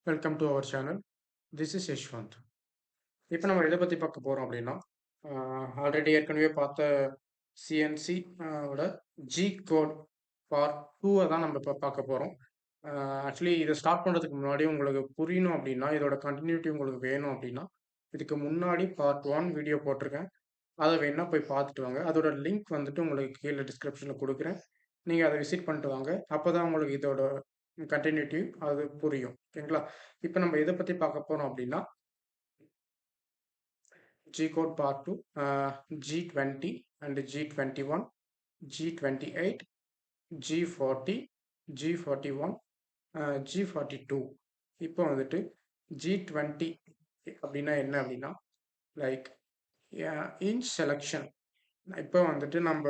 Welcome to our channel. This is Yashwant. இப்போ நம்ம எதை பற்றி பார்க்க போகிறோம் அப்படின்னா, ஆல்ரெடி ஏற்கனவே பார்த்த சிஎன்சி ஓட ஜி கோட் பார்ட் 2 தான் நம்ம இப்போ பார்க்க போகிறோம். ஆக்சுவலி இதை ஸ்டார்ட் பண்ணுறதுக்கு முன்னாடி உங்களுக்கு புரியணும் அப்படின்னா, இதோட கண்டினியூட்டி உங்களுக்கு வேணும் அப்படின்னா, இதுக்கு முன்னாடி பார்ட் 1 வீடியோ போட்டிருக்கேன். அதை வேணா போய் பார்த்துட்டு வாங்க. அதோட லிங்க் வந்துட்டு உங்களுக்கு கீழே டிஸ்கிரிப்ஷனில் கொடுக்குறேன். நீங்கள் அதை விசிட் பண்ணிட்டு வாங்க. அப்போ தான் உங்களுக்கு இதோட கண்டினியூட்டி அது புரியும். ஓகேங்களா? இப்போ நம்ம எதை பற்றி பார்க்க போகிறோம் அப்படின்னா, G code part 2, G20 and G21, G28, G40, G41, G42. இப்போ வந்துட்டு G20 அப்படின்னா என்ன அப்படின்னா, லைக் இன்ச் செலெக்ஷன். இப்போ வந்துட்டு நம்ம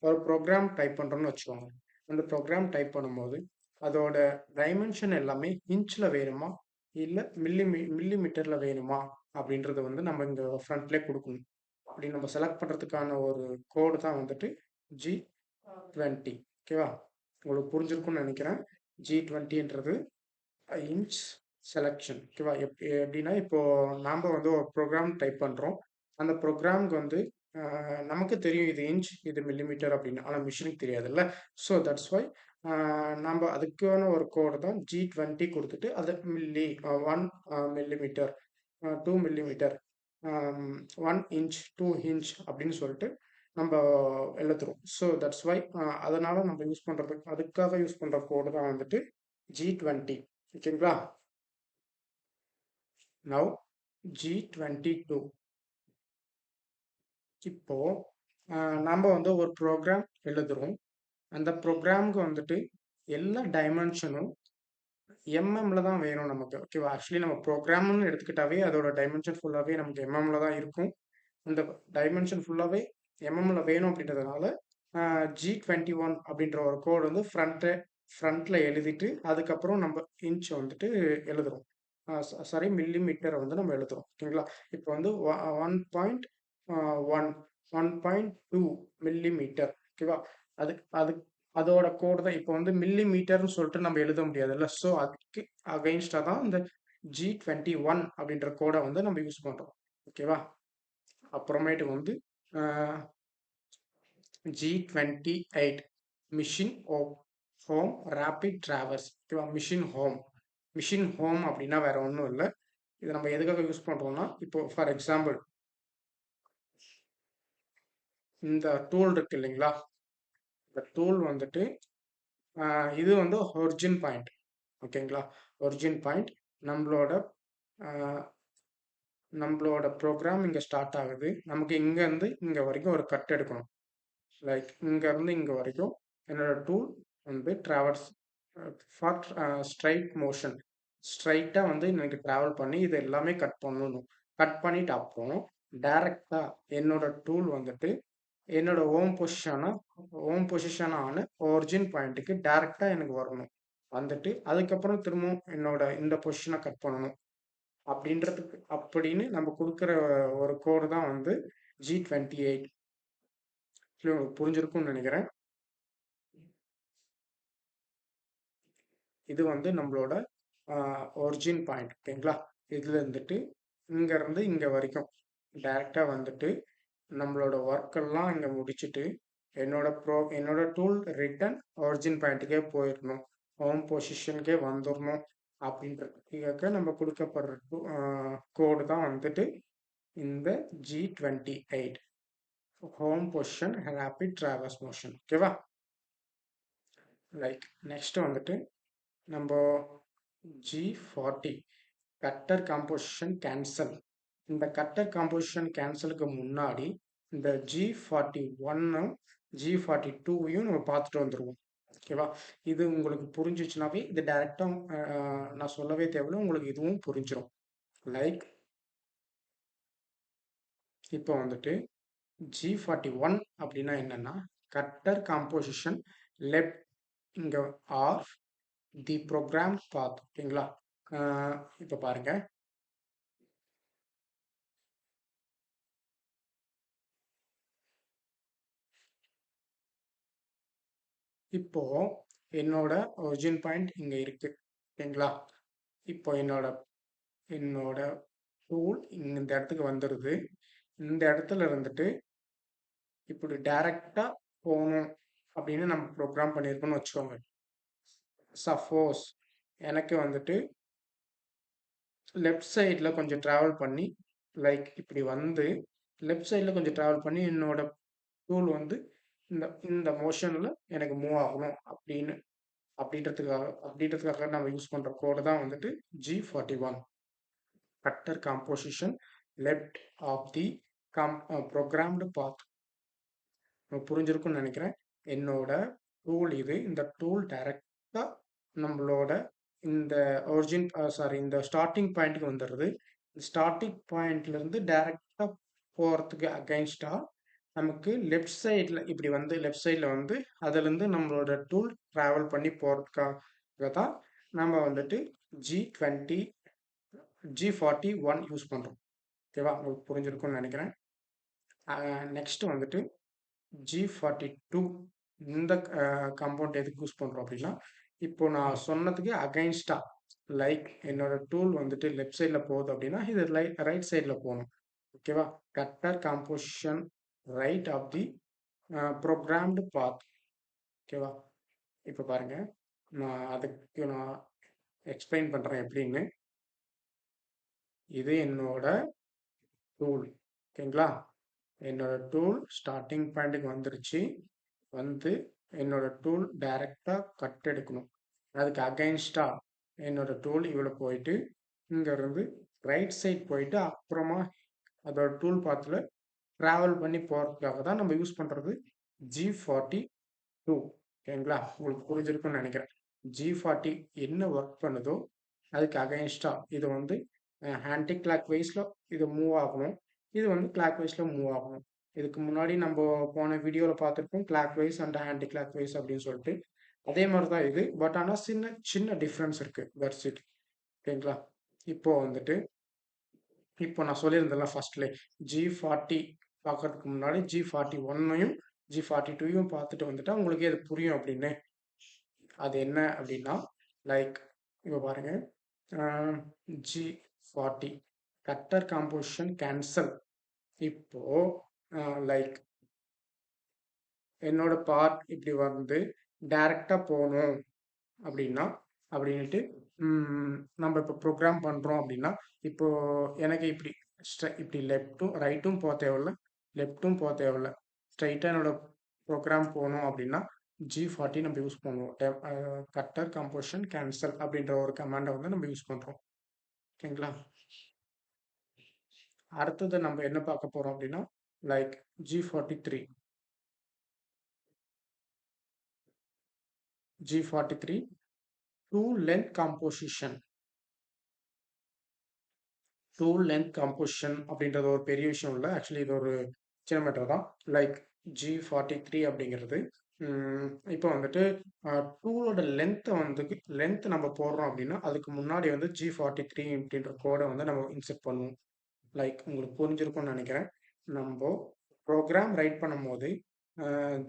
ஒரு ப்ரோக்ராம் டைப் பண்ணுறோம்னு வச்சுக்கோங்க. அந்த ப்ரோக்ராம் டைப் பண்ணும்போது அதோட டைமென்ஷன் எல்லாமே இன்ச்சில் வேணுமா இல்லை மில்லிமீட்டரில் வேணுமா அப்படின்றத வந்து நம்ம இந்த ஃப்ரண்ட்லேயே கொடுக்கணும். அப்படி நம்ம செலக்ட் பண்ணுறதுக்கான ஒரு கோடு தான் வந்துட்டு G20. ஓகேவா? உங்களுக்கு புரிஞ்சிருக்கும்னு நினைக்கிறேன். G20ன்றது இன்ச் செலெக்ஷன். ஓகேவா? எப்படின்னா இப்போ நாம் வந்து ஒரு ப்ரோக்ராம் டைப் பண்ணுறோம். அந்த ப்ரோக்ராமுக்கு வந்து நமக்கு தெரியும் இது இன்ச் இது மில்லிமீட்டர் அப்படின்னு, ஆனால் மிஷினுக்கு தெரியாதுல்ல. ஸோ தட்ஸ் வை நம்ம அதுக்கான ஒரு கோடு தான் G20 கொடுத்துட்டு அது milli 1 millimetre 2 millimetre 1 inch 2 inch அப்படின்னு சொல்லிட்டு நம்ம எழுதுறோம். ஸோ தட்ஸ் வை அதனால நம்ம யூஸ் பண்ணுறதுக்கு அதுக்காக யூஸ் பண்ணுற கோடு தான் வந்துட்டு G20. ஓகேங்களா? Now G22. இப்போ நம்ம வந்து ஒரு ப்ரோக்ராம் எழுதுறோம். அந்த ப்ரோக்ராமுக்கு வந்துட்டு எல்லா டைமென்ஷனும் எம்எம்ல தான் வேணும் நமக்கு. ஓகேவா? ஆக்சுவலி நம்ம ப்ரோக்ராம்னு எடுத்துக்கிட்டாவே அதோட டைமென்ஷன் ஃபுல்லாகவே நமக்கு எம்எம்ல தான் இருக்கும். அந்த டைமென்ஷன் ஃபுல்லாகவே எம்எம்ல வேணும் அப்படின்றதுனால G21 அப்படின்ற ஒரு கோடு வந்து ஃப்ரண்ட்ல எழுதிட்டு அதுக்கப்புறம் நம்ம இன்ச் வந்துட்டு எழுதுறோம். சாரி மில்லிமீட்டரை வந்து நம்ம எழுதுறோம். ஓகேங்களா? இப்போ வந்து 1.1 1.2 மில்லிமீட்டர். ஓகேவா? அதுக்கு அதுக்கு அதோட கோடு தான் இப்போ வந்து மில்லிமீட்டர்னு சொல்லிட்டு நம்ம எழுத முடியாதுல்ல. ஸோ அதுக்கு அகைன்ஸ்டாக தான் இந்த G21 அப்படின்ற கோடை வந்து நம்ம யூஸ் பண்ணுறோம். ஓகேவா? அப்புறமேட்டு வந்து G28 machine home rapid traverse. ஓகேவா? மிஷின் ஹோம் அப்படின்னா வேற ஒன்றும் இல்லை. இதை நம்ம எதுக்காக யூஸ் பண்ணுறோம்னா, இப்போ ஃபார் எக்ஸாம்பிள் இந்த டூல் இருக்கு இல்லைங்களா? இந்த டூல் வந்துட்டு இது வந்து ஒரிஜின் பாயிண்ட். ஓகேங்களா? ஒரிஜின் பாயிண்ட் நம்மளோட நம்மளோட ப்ரோக்ராம் இங்கே ஸ்டார்ட் ஆகுது. நமக்கு இங்கேருந்து இங்கே வரைக்கும் ஒரு கட் எடுக்கணும். லைக் இங்கேருந்து இங்கே வரைக்கும் என்னோட டூல் வந்து ட்ராவல்ஸ் ஃபார் ஸ்ட்ரைட் மோஷன். ஸ்ட்ரைட்டாக வந்து எனக்கு ட்ராவல் பண்ணி இது எல்லாமே கட் பண்ணணும். கட் பண்ணிட்டு அப்புறம் டைரெக்டாக என்னோட டூல் வந்துட்டு என்னோட ஓம் பொசிஷனான ஒரிஜின் பாயிண்ட்டுக்கு டைரெக்டாக எனக்கு வரணும். வந்துட்டு அதுக்கப்புறம் திரும்பவும் என்னோட இந்த பொசிஷனை கட் பண்ணணும். அப்படின்றதுக்கு அப்படின்னு நம்ம கொடுக்குற ஒரு கோடு தான் வந்து G28. உங்களுக்கு புரிஞ்சிருக்கும்னு நினைக்கிறேன். இது வந்து நம்மளோட ஒரிஜின் பாயிண்ட். ஓகேங்களா? இதில் இருந்துட்டு இங்கேருந்து இங்கே வரைக்கும் டைரெக்டாக வந்துட்டு நம்மளோட ஒர்க்கெல்லாம் இங்கே முடிச்சுட்டு என்னோட டூல் ரிட்டன் ஒரிஜின் பாயிண்ட்டுக்கே போயிடணும். ஹோம் பொசிஷனுக்கே வந்துடணும். அப்படின்றதுக்காக நம்ம கொடுக்கப்படுற கோடு தான் வந்துட்டு இந்த G28 home position rapid traverse motion. ஓகேவா? லைக் நெக்ஸ்ட் வந்துட்டு நம்ம G40 கட்டர் காம்போசிஷன் கேன்சல். இந்த கட்டர் காம்போசிஷன் கேன்சலுக்கு முன்னாடி இந்த G41 G42யும் நம்ம பார்த்துட்டு வந்துடுவோம். ஓகேவா? இது உங்களுக்கு புரிஞ்சிச்சுனாவே இது டைரெக்டாக நான் சொல்லவே தேவையில்லை, உங்களுக்கு இதுவும் புரிஞ்சிடும். லைக் இப்போ வந்துட்டு G41 அப்படின்னா என்னன்னா கட்டர் காம்போசிஷன் லெஃப்ட் இங்கே ஆர் தி ப்ரோக்ராம் பாத். ஓகேங்களா? இப்போ பாருங்க. இப்போ என்னோட ஒரிஜின் பாயிண்ட் இங்கே இருக்கு. ஓகேங்களா? இப்போ என்னோட டூல் இந்த இடத்துக்கு வந்துடுது. இந்த இடத்துல இருந்துட்டு இப்படி டைரக்டா போகணும் அப்படின்னு நம்ம ப்ரோக்ராம் பண்ணியிருக்கோம்னு வச்சுக்கோங்க. சப்போஸ் எனக்கு வந்துட்டு லெஃப்ட் சைடில் கொஞ்சம் ட்ராவல் பண்ணி லைக் இப்படி வந்து லெஃப்ட் சைடில் கொஞ்சம் ட்ராவல் பண்ணி என்னோட டூல் வந்து இந்த இந்த மோஷனில் எனக்கு மூவ் ஆகணும் அப்படின்றதுக்காக நம்ம யூஸ் பண்ணுற கோடு தான் வந்துட்டு G41 cutter composition left of the programmed path. புரிஞ்சிருக்கும்னு நினைக்கிறேன். என்னோட டூல் இது. இந்த டூல் டைரக்டா நம்மளோட இந்த இந்த ஸ்டார்டிங் பாயிண்ட்டுக்கு வந்துடுது. ஸ்டார்டிங் பாயிண்ட்ல இருந்து டைரக்டா போறதுக்கு அகைன்ஸ்டா நமக்கு லெஃப்ட் சைடில் இப்படி வந்து லெஃப்ட் சைடில் வந்து அதுலேருந்து நம்மளோட டூல் ட்ராவல் பண்ணி போகிறதுக்காக தான் நம்ம வந்துட்டு G20 G41 யூஸ் பண்ணுறோம். ஓகேவா, உங்களுக்கு புரிஞ்சிருக்கும்னு நினைக்கிறேன். நெக்ஸ்ட் வந்துட்டு G42 இந்த காம்பவுண்ட் எதுக்கு யூஸ் பண்ணுறோம் அப்படின்னா, இப்போ நான் சொன்னதுக்கு அகைன்ஸ்டா லைக் என்னோட டூல் வந்துட்டு லெஃப்ட் சைடில் போகுது அப்படின்னா இது ரைட் சைடில் போகணும். ஓகேவா, cutter composition right of the programmed path. ஓகேவா, இப்போ பாருங்க, நான் எக்ஸ்பிளைன் பண்ணுறேன் எப்படின்னு. இது என்னோட டூல். ஓகேங்களா, என்னோட டூல் ஸ்டார்டிங் பாயிண்ட்டுக்கு வந்துருச்சு. வந்து என்னோட டூல் டைரக்டாக கட் எடுக்கணும். அதுக்கு அகைன்ஸ்டா என்னோட டூல் இவ்வளோ போயிட்டு இங்கேருந்து ரைட் சைட் போயிட்டு அப்புறமா அதோட டூல் பாத்தில் ட்ராவல் பண்ணி போகிறதுக்காக தான் நம்ம யூஸ் பண்ணுறது G42. ஓகேங்களா, உங்களுக்கு புரிஞ்சிருக்குன்னு நினைக்கிறேன். G40 என்ன ஒர்க் பண்ணுதோ அதுக்கு அகைன்ஸ்டா இது வந்து ஆன்டி கிளாக் வைஸில் இது மூவ் ஆகணும். இது வந்து கிளாக் வைஸில் மூவ் ஆகணும். இதுக்கு முன்னாடி நம்ம போன வீடியோவில் பார்த்துருப்போம் clockwise and anticlockwise அப்படின்னு சொல்லிட்டு. அதே மாதிரி தான் இது, பட் ஆனால் சின்ன சின்ன டிஃப்ரென்ஸ் இருக்குது. That's it. ஓகேங்களா, இப்போ வந்துட்டு இப்போ நான் சொல்லியிருந்தேன்ல ஃபர்ஸ்ட்ல G40 பார்க்கறதுக்கு முன்னாடி G41 G42 பார்த்துட்டு வந்துட்டா உங்களுக்கு அது புரியும் அப்படின்னு. அது என்ன அப்படின்னா லைக் இப்போ பாருங்க, G40 கட்டர் காம்போசிஷன் கேன்சல். இப்போ லைக் என்னோட பார்ட் இப்படி வந்து டைரக்டா போகணும் அப்படின்ட்டு நம்ம இப்போ ப்ரோக்ராம் பண்ணுறோம் அப்படின்னா இப்போ எனக்கு இப்படி லெஃப்ட்டும் ரைட்டும் போக தேவையில்ல, லெஃப்ட்டும் போக தேவையில்ல, ஸ்ட்ரைட்டாக என்னோட ப்ரோக்ராம் போகணும் அப்படின்னா G40 நம்ம யூஸ் பண்ணுவோம். கட்டர் கம்போசிஷன் கேன்சல் அப்படின்ற ஒரு கமாண்டை வந்து நம்ம யூஸ் பண்ணுறோம். ஓகேங்களா, அடுத்தது நம்ம என்ன பார்க்க போகிறோம் அப்படின்னா like G43 tool length composition. Tool length composition அப்படின்றது ஒரு பெரிய விஷயம் இல்லை. ஆக்சுவலி இது ஒரு சின்ன மேட்டர் தான். லைக் G43 அப்படிங்கிறது இப்போ வந்துட்டு டூலோட லென்த் நம்ம போடுறோம் அப்படின்னா அதுக்கு முன்னாடி வந்து G43 அப்படின்ற கோடை வந்து நம்ம இன்செர்ட் பண்ணுவோம். லைக் உங்களுக்கு புரிஞ்சிருக்கும்னு நினைக்கிறேன். நம்ம ப்ரோக்ராம் ரைட் பண்ணும்போது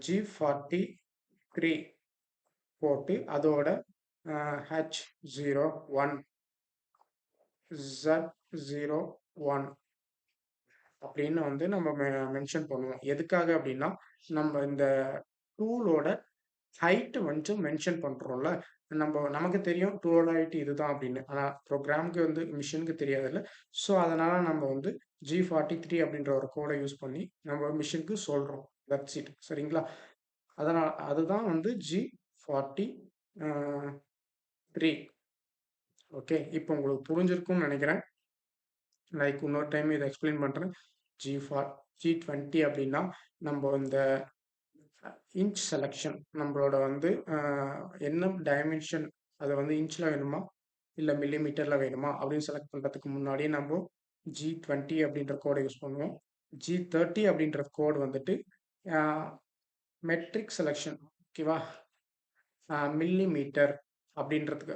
G43 போட்டு அதோட H01 Z01 அப்படின்னு வந்து நம்ம மென்ஷன் பண்ணுவோம். எதுக்காக அப்படின்னா நம்ம இந்த டூலோட ஹைட் வந்து மென்ஷன் பண்றோம்ல, நமக்கு தெரியும் டூலோட ஹைட் இதுதான் அப்படின்னு. ஆனால் ப்ரோக்ராமுக்கு வந்து மிஷினுக்கு தெரியாதுல்ல. ஸோ அதனால நம்ம வந்து G43 அப்படின்ற ஒரு கோடை யூஸ் பண்ணி நம்ம மிஷினுக்கு சொல்றோம். That's it. சரிங்களா, அதுதான் வந்து G43. ஓகே, இப்போ உங்களுக்கு புரிஞ்சிருக்கும்னு நினைக்கிறேன். லைக் இன்னொரு டைம் இதை எக்ஸ்பிளைன் பண்ணுறேன். G20 அப்படின்னா நம்ம இந்த இன்ச் செலெக்ஷன் நம்மளோட வந்து என்ன டைமென்ஷன் அதை வந்து இன்ச்சில் வேணுமா இல்லை மில்லிமீட்டரில் வேணுமா அப்படின்னு செலக்ட் பண்ணுறதுக்கு முன்னாடியே நம்ம G20 அப்படின்ற கோடை யூஸ் பண்ணுவோம். G30 அப்படின்ற கோடு வந்துட்டு மெட்ரிக் செலெக்ஷன். ஓகேவா, மில்லிமீட்டர் அப்படின்றதுக்கு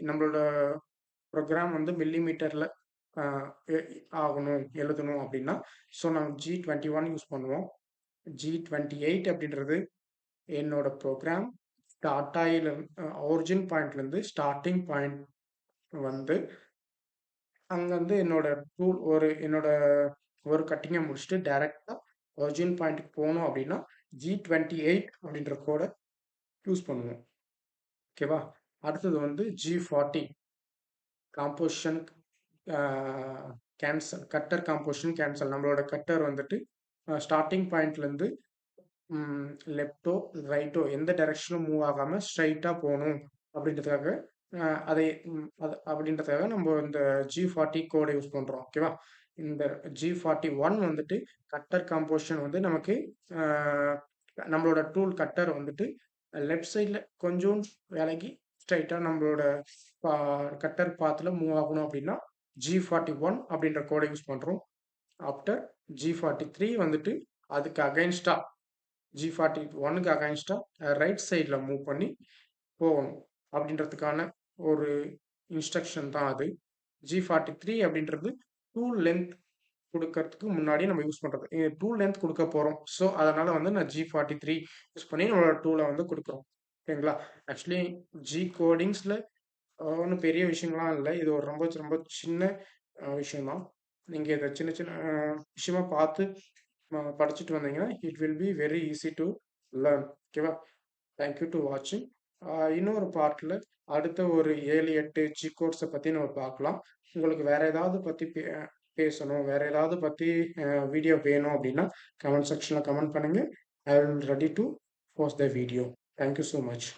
நம்மளோட ப்ரோக்ராம் வந்து மில்லிமீட்டரில் ஆகணும் எழுதணும் அப்படின்னா ஸோ நம்ம G21 யூஸ் பண்ணுவோம். G28 அப்படின்றது என்னோட ப்ரோக்ராம் ஸ்டார்ட் ஆகில ஒரிஜின் பாயிண்ட்லேருந்து ஸ்டார்டிங் பாயிண்ட் வந்து அங்கேருந்து என்னோட ஒரு கட்டிங்கை முடிச்சுட்டு டைரெக்டாக ஒரிஜினல் பாயிண்ட்டுக்கு போகணும் அப்படின்னா G28 அப்படின்ற கோடை யூஸ் பண்ணுவோம். ஓகேவா? அடுத்தது வந்து G40 composition cancel, cutter composition cancel. நம்மளோட கட்டர் வந்துட்டு ஸ்டார்டிங் பாயிண்ட்லேருந்து லெஃப்ட்டோ ரைட்டோ எந்த டைரக்ஷனும் மூவ் ஆகாமல் ஸ்ட்ரைட்டாக போகணும் அப்படின்றதுக்காக அப்படின்றதுக்காக நம்ம இந்த G40 கோடை யூஸ் பண்ணுறோம். ஓகேவா? இந்த G41 வந்துட்டு கட்டர் காம்போசிஷன் வந்து நமக்கு நம்மளோட டூல் கட்டர் வந்துட்டு லெஃப்ட் சைடில் கொஞ்சம் விலகி ஸ்ட்ரைட்டாக நம்மளோட கட்டர் பாத்தில் மூவ் ஆகணும் அப்படின்னா G41 அப்படின்ற கோடை யூஸ் பண்ணுறோம். ஆஃப்டர் G43 வந்துட்டு அதுக்கு அகைன்ஸ்டாக G41க்கு அகைன்ஸ்டாக ரைட் சைடில் மூவ் பண்ணி போகணும் அப்படின்றதுக்கான ஒரு இன்ஸ்ட்ரக்ஷன் தான் அது. G43 அப்படின்றது டூல் லென்த் கொடுக்கறதுக்கு முன்னாடி நம்ம யூஸ் பண்ணுறது. டூல் லென்த் கொடுக்க போகிறோம். ஸோ அதனால் வந்து நான் G43 யூஸ் பண்ணி நம்மளோட டூலை வந்து கொடுக்குறோம். ஓகேங்களா? ஆக்சுவலி ஜி கோடிங்ஸில் ஒன்றும் பெரிய விஷயங்கள்லாம் இல்லை. இது ஒரு ரொம்ப ரொம்ப சின்ன விஷயம்தான். நீங்கள் இதை சின்ன சின்ன விஷயமா பார்த்து படிச்சுட்டு வந்தீங்கன்னா it will be very easy to learn. ஓகேவா? தேங்க்யூ டு வாட்சிங். இன்னொரு பார்ட்டில் அடுத்த ஒரு 7-8 ஜி கோர்ஸை பற்றி நம்ம பார்க்கலாம். உங்களுக்கு வேற ஏதாவது பற்றி பேசணும், வேற ஏதாவது பற்றி வீடியோ வேணும் அப்படின்னா கமெண்ட் செக்ஷனில் கமெண்ட் பண்ணுங்கள். I will ready to post the video. Thank you so much.